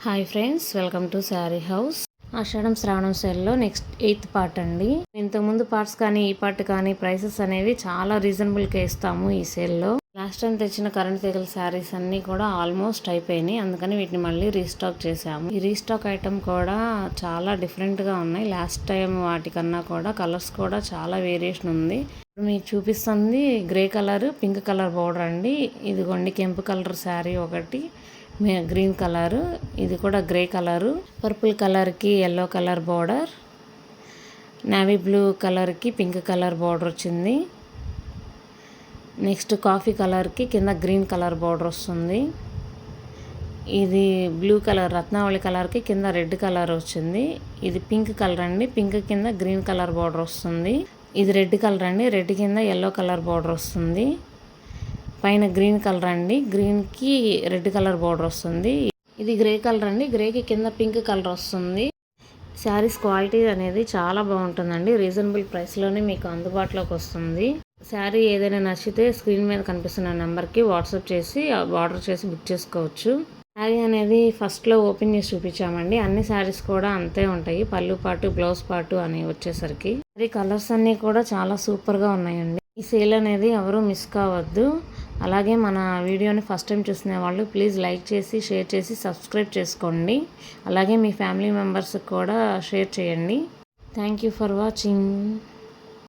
Hi friends, welcome to sari house. Ashadham Shravanam సేల్లో next 8th part అండి. ఇంతకుముందు పార్ట్స్ కానీ ఈ పార్ట్ కానీ ప్రైసెస్ అనేవి చాలా రీజనబుల్గా ఇస్తాము ఈ సేల్లో. లాస్ట్ టైం తెచ్చిన కరెంట్ తీగల శారీస్ అన్నీ కూడా ఆల్మోస్ట్ అయిపోయినాయి, అందుకని వీటిని మళ్ళీ రీస్టాక్ చేసాము. ఈ రీస్టాక్ ఐటమ్ కూడా చాలా డిఫరెంట్గా ఉన్నాయి. లాస్ట్ టైం వాటికన్నా కూడా కలర్స్ కూడా చాలా వేరియేషన్ ఉంది. మీకు చూపిస్తుంది grey colour, pink colour border అండి. ఇదిగోండి కెంపు కలర్ శారీ ఒకటి, గ్రీన్ కలరు, ఇది కూడా గ్రే కలరు, పర్పుల్ కలర్కి yellow colour border, navy blue కలర్కి పింక్ కలర్ బోర్డర్ వచ్చింది. నెక్స్ట్ కాఫీ కలర్కి కింద గ్రీన్ కలర్ బోర్డర్ వస్తుంది. ఇది బ్లూ కలర్ రత్నావళి కలర్కి కింద రెడ్ కలర్ వచ్చింది. ఇది పింక్ కలర్ అండి, పింక్ కింద గ్రీన్ కలర్ బోర్డర్ వస్తుంది. ఇది రెడ్ కలర్ అండి, రెడ్ కింద ఎల్లో కలర్ బోర్డర్ వస్తుంది. పైన గ్రీన్ కలర్ అండి, గ్రీన్కి రెడ్ కలర్ బోర్డర్ వస్తుంది. ఇది గ్రే కలర్ అండి, గ్రేకి కింద పింక్ కలర్ వస్తుంది. శారీస్ క్వాలిటీ అనేది చాలా బాగుంటుందండి. రీజనబుల్ ప్రైస్లోనే మీకు అందుబాటులోకి వస్తుంది. శారీ ఏదైనా నచ్చితే స్క్రీన్ మీద కనిపిస్తున్న నెంబర్కి వాట్సాప్ చేసి ఆర్డర్ చేసి బుక్ చేసుకోవచ్చు. శారీ అనేది ఫస్ట్లో ఓపెన్ చేసి చూపించామండి. అన్ని శారీస్ కూడా అంతే ఉంటాయి, పళ్ళు పాటు బ్లౌజ్ పాటు అని వచ్చేసరికి. మరి కలర్స్ అన్నీ కూడా చాలా సూపర్గా ఉన్నాయండి. ఈ సేల్ అనేది ఎవరు మిస్ కావద్దు. అలాగే మన వీడియోని ఫస్ట్ టైం చూసిన వాళ్ళు ప్లీజ్ లైక్ చేసి షేర్ చేసి సబ్స్క్రైబ్ చేసుకోండి. అలాగే మీ ఫ్యామిలీ మెంబర్స్కి కూడా షేర్ చేయండి. Thank you for watching.